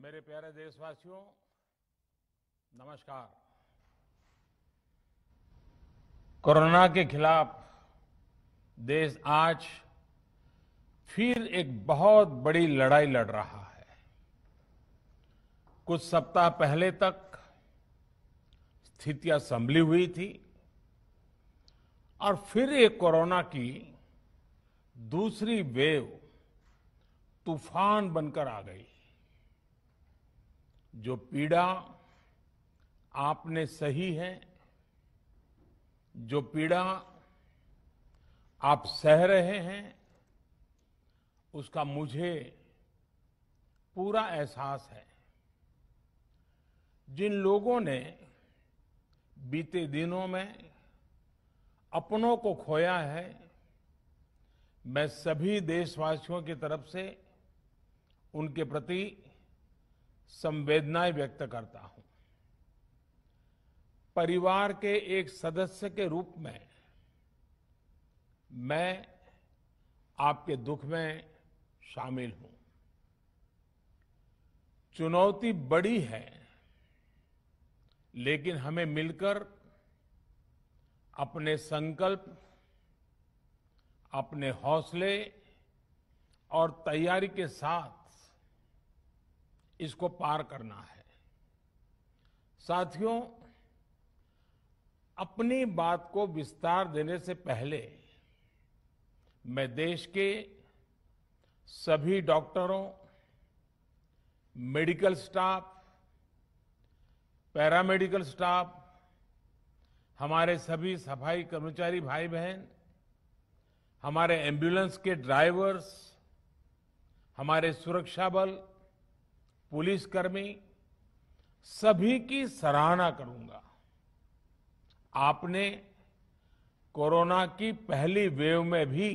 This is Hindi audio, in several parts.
मेरे प्यारे देशवासियों, नमस्कार। कोरोना के खिलाफ देश आज फिर एक बहुत बड़ी लड़ाई लड़ रहा है। कुछ सप्ताह पहले तक स्थितियां संभली हुई थी और फिर एक कोरोना की दूसरी वेव तूफान बनकर आ गई। जो पीड़ा आपने सही है, जो पीड़ा आप सह रहे हैं, उसका मुझे पूरा एहसास है। जिन लोगों ने बीते दिनों में अपनों को खोया है, मैं सभी देशवासियों की तरफ से उनके प्रति संवेदनाएं व्यक्त करता हूं। परिवार के एक सदस्य के रूप में मैं आपके दुख में शामिल हूं। चुनौती बड़ी है, लेकिन हमें मिलकर अपने संकल्प, अपने हौसले और तैयारी के साथ इसको पार करना है। साथियों, अपनी बात को विस्तार देने से पहले मैं देश के सभी डॉक्टरों, मेडिकल स्टाफ, पैरामेडिकल स्टाफ, हमारे सभी सफाई कर्मचारी भाई बहन, हमारे एम्बुलेंस के ड्राइवर्स, हमारे सुरक्षा बल, पुलिसकर्मी, सभी की सराहना करूंगा। आपने कोरोना की पहली वेव में भी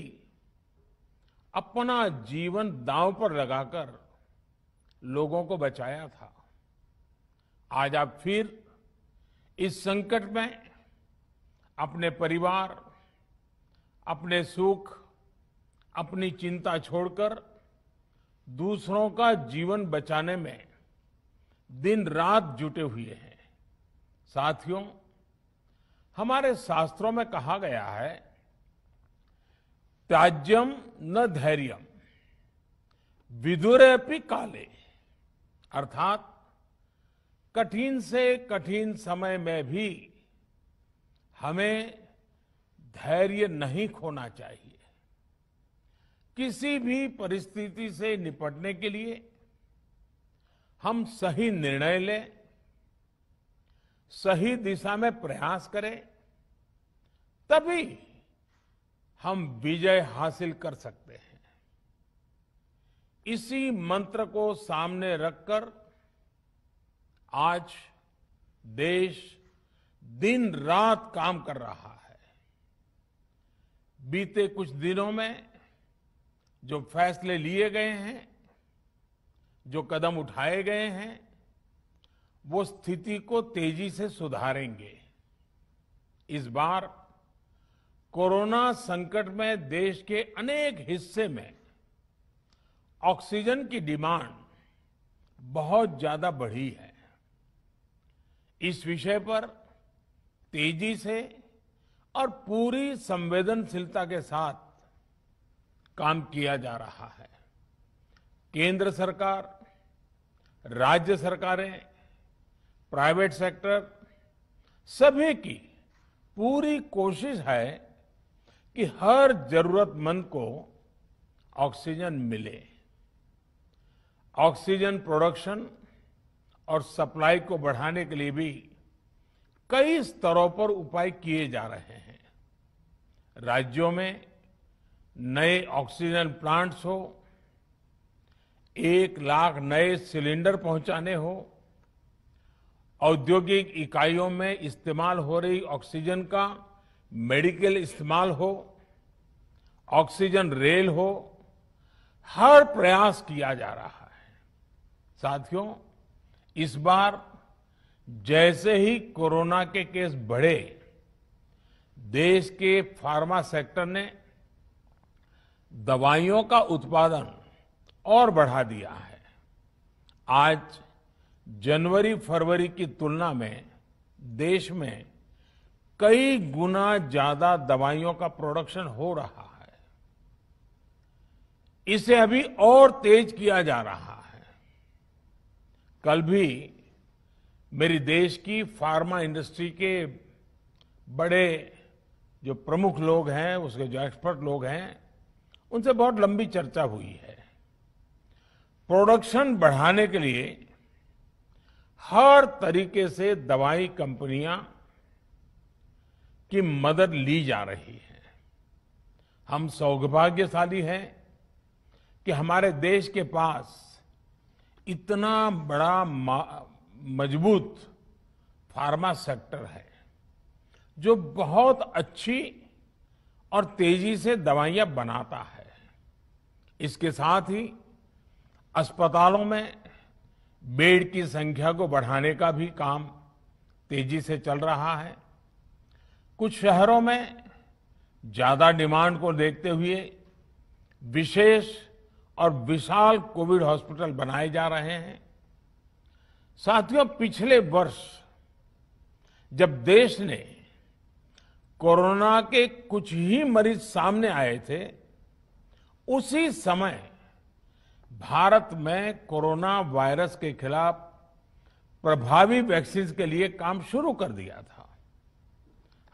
अपना जीवन दांव पर लगाकर लोगों को बचाया था। आज आप फिर इस संकट में अपने परिवार, अपने सुख, अपनी चिंता छोड़कर दूसरों का जीवन बचाने में दिन रात जुटे हुए हैं। साथियों, हमारे शास्त्रों में कहा गया है, त्याज्यम न धैर्यम विदुरेऽपि काले, अर्थात कठिन से कठिन समय में भी हमें धैर्य नहीं खोना चाहिए। किसी भी परिस्थिति से निपटने के लिए हम सही निर्णय लें, सही दिशा में प्रयास करें, तभी हम विजय हासिल कर सकते हैं। इसी मंत्र को सामने रखकर आज देश दिन रात काम कर रहा है। बीते कुछ दिनों में जो फैसले लिए गए हैं, जो कदम उठाए गए हैं, वो स्थिति को तेजी से सुधारेंगे। इस बार कोरोना संकट में देश के अनेक हिस्से में ऑक्सीजन की डिमांड बहुत ज्यादा बढ़ी है। इस विषय पर तेजी से और पूरी संवेदनशीलता के साथ काम किया जा रहा है। केंद्र सरकार, राज्य सरकारें, प्राइवेट सेक्टर, सभी की पूरी कोशिश है कि हर जरूरतमंद को ऑक्सीजन मिले। ऑक्सीजन प्रोडक्शन और सप्लाई को बढ़ाने के लिए भी कई स्तरों पर उपाय किए जा रहे हैं। राज्यों में नए ऑक्सीजन प्लांट्स हो, 1 लाख नए सिलेंडर पहुंचाने हो, औद्योगिक इकाइयों में इस्तेमाल हो रही ऑक्सीजन का मेडिकल इस्तेमाल हो, ऑक्सीजन रेल हो, हर प्रयास किया जा रहा है। साथियों, इस बार जैसे ही कोरोना के केस बढ़े, देश के फार्मा सेक्टर ने दवाइयों का उत्पादन और बढ़ा दिया है। आज जनवरी फरवरी की तुलना में देश में कई गुना ज्यादा दवाइयों का प्रोडक्शन हो रहा है। इसे अभी और तेज किया जा रहा है। कल भी मेरी देश की फार्मा इंडस्ट्री के बड़े जो प्रमुख लोग हैं, उसके जो एक्सपर्ट लोग हैं, उनसे बहुत लंबी चर्चा हुई है। प्रोडक्शन बढ़ाने के लिए हर तरीके से दवाई कंपनियां की मदद ली जा रही है। हम सौभाग्यशाली हैं कि हमारे देश के पास इतना बड़ा मजबूत फार्मा सेक्टर है जो बहुत अच्छी और तेजी से दवाइयां बनाता है। इसके साथ ही अस्पतालों में बेड की संख्या को बढ़ाने का भी काम तेजी से चल रहा है। कुछ शहरों में ज्यादा डिमांड को देखते हुए विशेष और विशाल कोविड हॉस्पिटल बनाए जा रहे हैं। साथियों, पिछले वर्ष जब देश ने कोरोना के कुछ ही मरीज सामने आए थे, उसी समय भारत में कोरोना वायरस के खिलाफ प्रभावी वैक्सीन के लिए काम शुरू कर दिया था।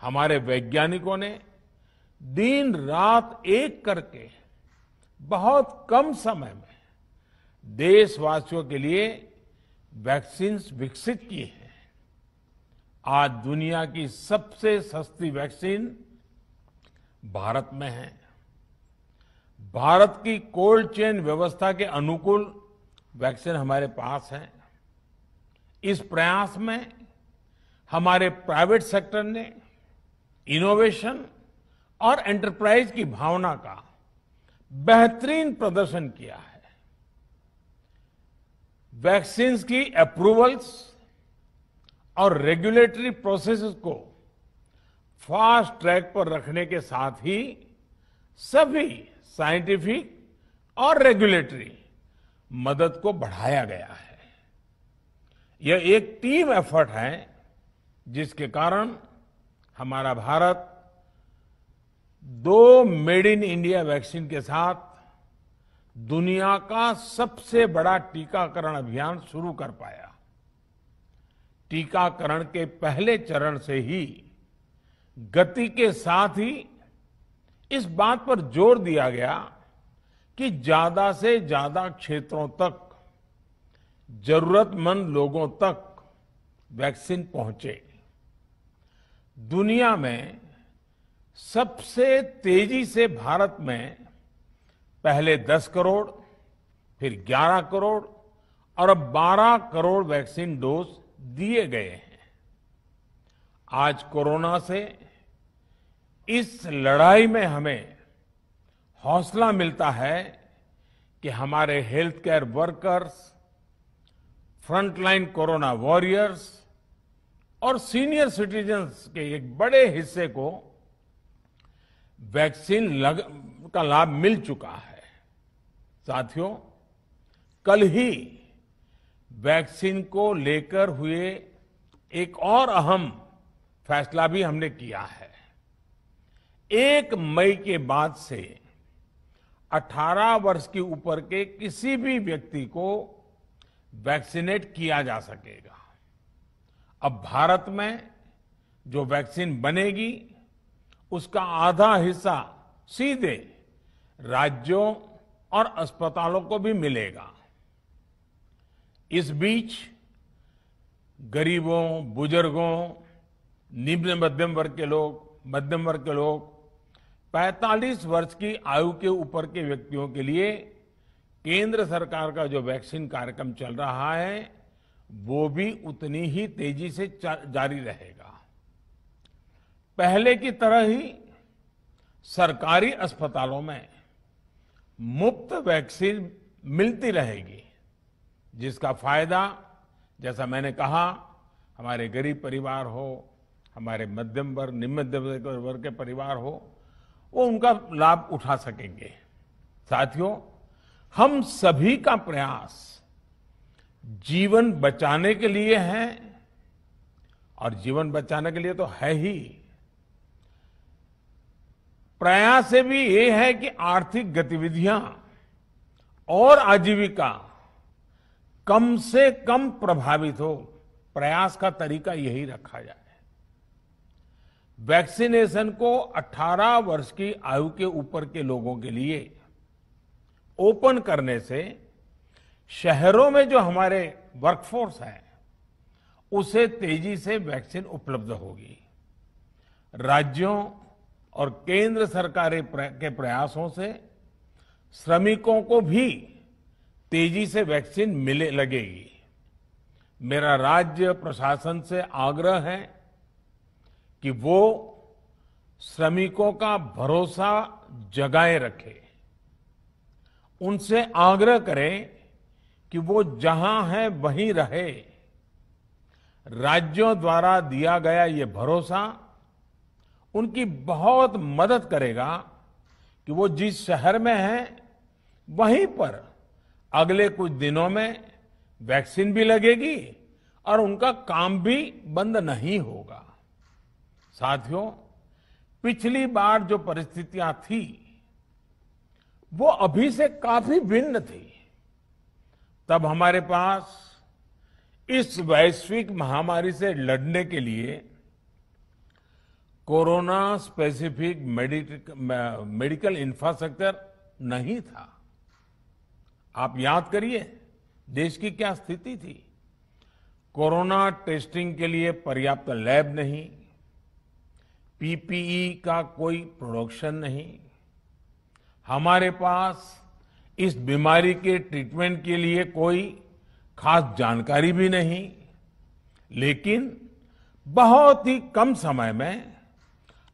हमारे वैज्ञानिकों ने दिन रात एक करके बहुत कम समय में देशवासियों के लिए वैक्सीन विकसित की है। आज दुनिया की सबसे सस्ती वैक्सीन भारत में है। भारत की कोल्ड चेन व्यवस्था के अनुकूल वैक्सीन हमारे पास है। इस प्रयास में हमारे प्राइवेट सेक्टर ने इनोवेशन और एंटरप्राइज की भावना का बेहतरीन प्रदर्शन किया है। वैक्सीन्स की अप्रूवल्स और रेगुलेटरी प्रोसेसेस को फास्ट ट्रैक पर रखने के साथ ही सभी साइंटिफिक और रेगुलेटरी मदद को बढ़ाया गया है। यह एक टीम एफर्ट है जिसके कारण हमारा Bharat 2 made in India vaccine के साथ दुनिया का सबसे बड़ा टीकाकरण अभियान शुरू कर पाया। टीकाकरण के पहले चरण से ही गति के साथ ही इस बात पर जोर दिया गया कि ज्यादा से ज्यादा क्षेत्रों तक, जरूरतमंद लोगों तक वैक्सीन पहुंचे। दुनिया में सबसे तेजी से भारत में पहले 10 करोड़, फिर 11 करोड़ और अब 12 करोड़ वैक्सीन डोज दिए गए हैं। आज कोरोना से इस लड़ाई में हमें हौसला मिलता है कि हमारे health care workers, frontline corona warriors और सीनियर सिटीजन्स के एक बड़े हिस्से को वैक्सीन का लाभ मिल चुका है। साथियों, कल ही वैक्सीन को लेकर हुए एक और अहम फैसला भी हमने किया है। 1 मई के बाद से 18 वर्ष के ऊपर के किसी भी व्यक्ति को वैक्सीनेट किया जा सकेगा। अब भारत में जो वैक्सीन बनेगी उसका आधा हिस्सा सीधे राज्यों और अस्पतालों को भी मिलेगा। इस बीच गरीबों, बुजुर्गों, निम्न मध्यम वर्ग के लोग, 45 वर्ष की आयु के ऊपर के व्यक्तियों के लिए केंद्र सरकार का जो वैक्सीन कार्यक्रम चल रहा है वो भी उतनी ही तेजी से जारी रहेगा। पहले की तरह ही सरकारी अस्पतालों में मुफ्त वैक्सीन मिलती रहेगी, जिसका फायदा, जैसा मैंने कहा, हमारे गरीब परिवार हो, हमारे मध्यम वर्ग, निम्न मध्यम वर्ग के परिवार हो, वो उनका लाभ उठा सकेंगे। साथियों, हम सभी का प्रयास जीवन बचाने के लिए है, और जीवन बचाने के लिए तो है ही, प्रयास से भी ये है कि आर्थिक गतिविधियां और आजीविका कम से कम प्रभावित हो। प्रयास का तरीका यही रखा जाए। वैक्सीनेशन को 18 वर्ष की आयु के ऊपर के लोगों के लिए ओपन करने से शहरों में जो हमारे वर्कफोर्स है उसे तेजी से वैक्सीन उपलब्ध होगी। राज्यों और केंद्र सरकार के प्रयासों से श्रमिकों को भी तेजी से वैक्सीन मिले लगेगी। मेरा राज्य प्रशासन से आग्रह है कि वो श्रमिकों का भरोसा जगाए रखे। उनसे आग्रह करें कि वो जहां है वहीं रहे। राज्यों द्वारा दिया गया ये भरोसा उनकी बहुत मदद करेगा कि वो जिस शहर में हैं वहीं पर अगले कुछ दिनों में वैक्सीन भी लगेगी और उनका काम भी बंद नहीं होगा। साथियों, पिछली बार जो परिस्थितियां थी वो अभी से काफी भिन्न थी। तब हमारे पास इस वैश्विक महामारी से लड़ने के लिए कोरोना स्पेसिफिक मेडिकल इंफ्रास्ट्रक्चर नहीं था। आप याद करिए देश की क्या स्थिति थी। कोरोना टेस्टिंग के लिए पर्याप्त लैब नहीं, पीपीई का कोई प्रोडक्शन नहीं, हमारे पास इस बीमारी के ट्रीटमेंट के लिए कोई खास जानकारी भी नहीं। लेकिन बहुत ही कम समय में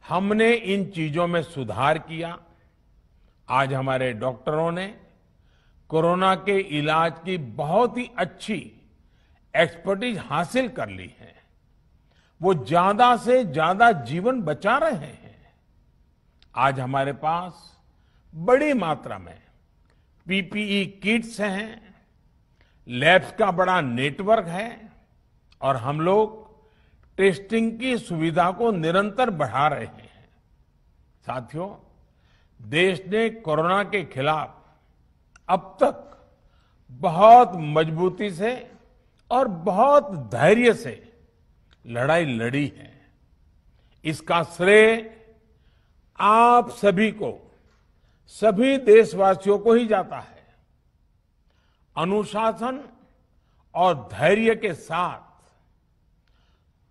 हमने इन चीजों में सुधार किया। आज हमारे डॉक्टरों ने कोरोना के इलाज की बहुत ही अच्छी एक्सपर्टीज हासिल कर ली है। वो ज्यादा से ज्यादा जीवन बचा रहे हैं। आज हमारे पास बड़ी मात्रा में पीपीई किट्स हैं, लैब्स का बड़ा नेटवर्क है और हम लोग टेस्टिंग की सुविधा को निरंतर बढ़ा रहे हैं। साथियों, देश ने कोरोना के खिलाफ अब तक बहुत मजबूती से और बहुत धैर्य से लड़ाई लड़ी है। इसका श्रेय आप सभी को, सभी देशवासियों को ही जाता है। अनुशासन और धैर्य के साथ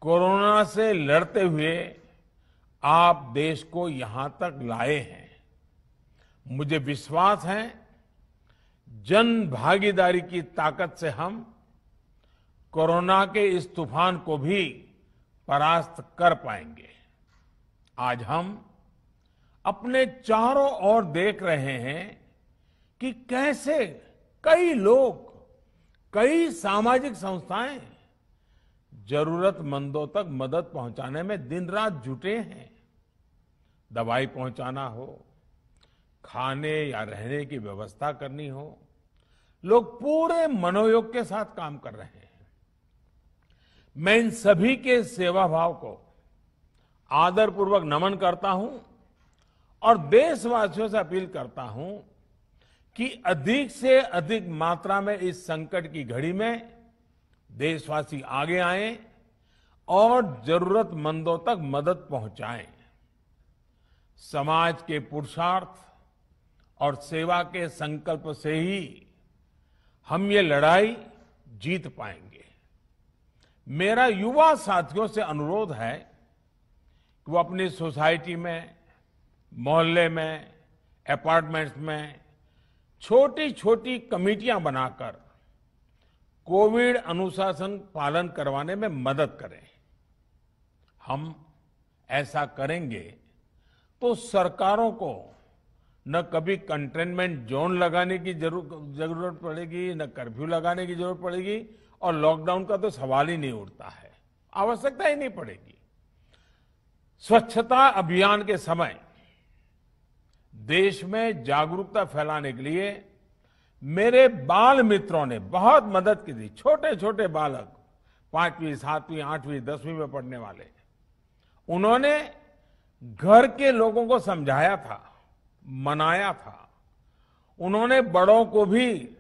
कोरोना से लड़ते हुए आप देश को यहां तक लाए हैं। मुझे विश्वास है जन भागीदारी की ताकत से हम कोरोना के इस तूफान को भी परास्त कर पाएंगे। आज हम अपने चारों ओर देख रहे हैं कि कैसे कई लोग, कई सामाजिक संस्थाएं जरूरतमंदों तक मदद पहुंचाने में दिन रात जुटे हैं। दवाई पहुंचाना हो, खाने या रहने की व्यवस्था करनी हो, लोग पूरे मनोयोग के साथ काम कर रहे हैं। मैं इन सभी के सेवा भाव को आदरपूर्वक नमन करता हूं और देशवासियों से अपील करता हूं कि अधिक से अधिक मात्रा में इस संकट की घड़ी में देशवासी आगे आएं और जरूरतमंदों तक मदद पहुंचाएं। समाज के पुरुषार्थ और सेवा के संकल्प से ही हम ये लड़ाई जीत पाएंगे। मेरा युवा साथियों से अनुरोध है कि वो अपनी सोसाइटी में, मोहल्ले में, अपार्टमेंट्स में छोटी छोटी कमेटियां बनाकर कोविड अनुशासन पालन करवाने में मदद करें। हम ऐसा करेंगे तो सरकारों को न कभी कंटेनमेंट जोन लगाने की जरूरत पड़ेगी, न कर्फ्यू लगाने की जरूरत पड़ेगी और लॉकडाउन का तो सवाल ही नहीं उठता है, आवश्यकता ही नहीं पड़ेगी। स्वच्छता अभियान के समय देश में जागरूकता फैलाने के लिए मेरे बाल मित्रों ने बहुत मदद की थी। छोटे छोटे बालक, 5वीं, 7वीं, 8वीं, 10वीं में पढ़ने वाले, उन्होंने घर के लोगों को समझाया था, मनाया था। उन्होंने बड़ों को भी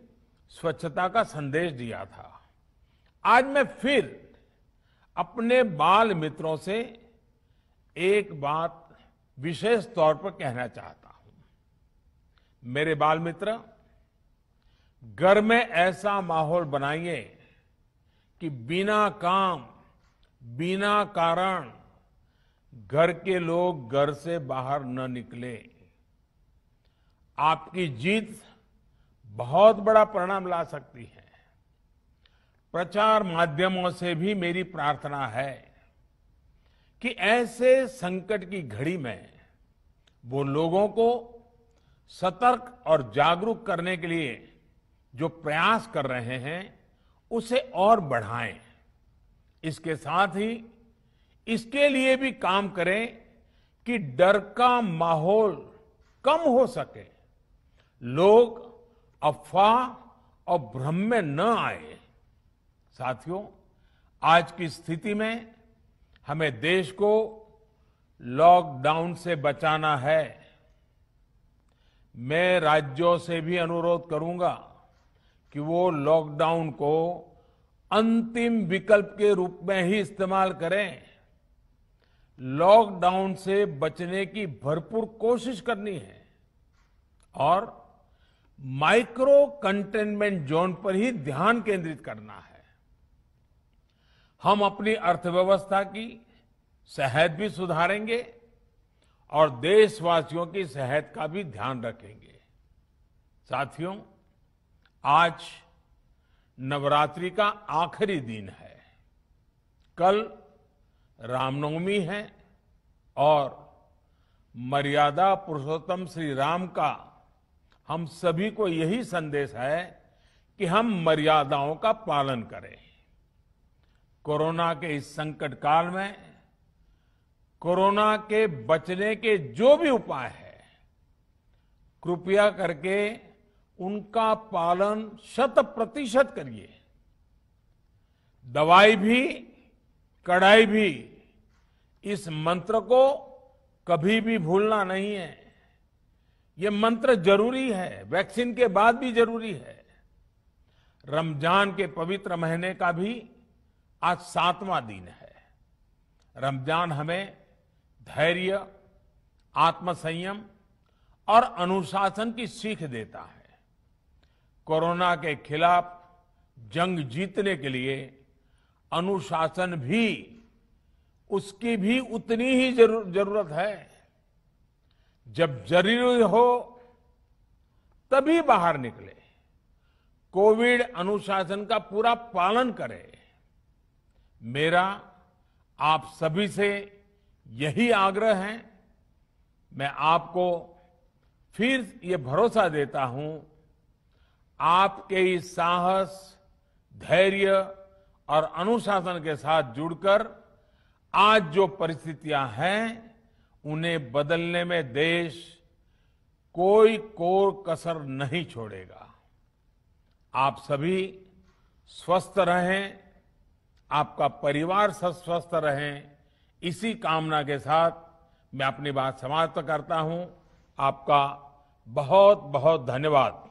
स्वच्छता का संदेश दिया था। आज मैं फिर अपने बाल मित्रों से एक बात विशेष तौर पर कहना चाहता हूं। मेरे बाल मित्र, घर में ऐसा माहौल बनाइए कि बिना काम, बिना कारण घर के लोग घर से बाहर न निकले। आपकी जीत बहुत बड़ा परिणाम ला सकती है। प्रचार माध्यमों से भी मेरी प्रार्थना है कि ऐसे संकट की घड़ी में वो लोगों को सतर्क और जागरूक करने के लिए जो प्रयास कर रहे हैं उसे और बढ़ाएं। इसके साथ ही इसके लिए भी काम करें कि डर का माहौल कम हो सके, लोग अफवाह और भ्रम में न आए। साथियों, आज की स्थिति में हमें देश को लॉकडाउन से बचाना है। मैं राज्यों से भी अनुरोध करूंगा कि वो लॉकडाउन को अंतिम विकल्प के रूप में ही इस्तेमाल करें। लॉकडाउन से बचने की भरपूर कोशिश करनी है और माइक्रो कंटेनमेंट जोन पर ही ध्यान केंद्रित करना है। हम अपनी अर्थव्यवस्था की सेहत भी सुधारेंगे और देशवासियों की सेहत का भी ध्यान रखेंगे। साथियों, आज नवरात्रि का आखिरी दिन है। कल रामनवमी है और मर्यादा पुरुषोत्तम श्री राम का हम सभी को यही संदेश है कि हम मर्यादाओं का पालन करें। कोरोना के इस संकट काल में कोरोना के बचने के जो भी उपाय है, कृपया करके उनका पालन 100% करिए। दवाई भी, कड़ाई भी, इस मंत्र को कभी भी भूलना नहीं है। ये मंत्र जरूरी है, वैक्सीन के बाद भी जरूरी है। रमजान के पवित्र महीने का भी आज 7वां दिन है। रमजान हमें धैर्य, आत्मसंयम और अनुशासन की सीख देता है। कोरोना के खिलाफ जंग जीतने के लिए अनुशासन भी, उसकी भी उतनी ही जरूरत है। जब जरूरी हो तभी बाहर निकले। कोविड अनुशासन का पूरा पालन करें। मेरा आप सभी से यही आग्रह है। मैं आपको फिर ये भरोसा देता हूं, आपके इस साहस, धैर्य और अनुशासन के साथ जुड़कर आज जो परिस्थितियां हैं उन्हें बदलने में देश कोई कोर कसर नहीं छोड़ेगा। आप सभी स्वस्थ रहें, आपका परिवार स्वस्थ रहे, इसी कामना के साथ मैं अपनी बात समाप्त करता हूं। आपका बहुत बहुत धन्यवाद।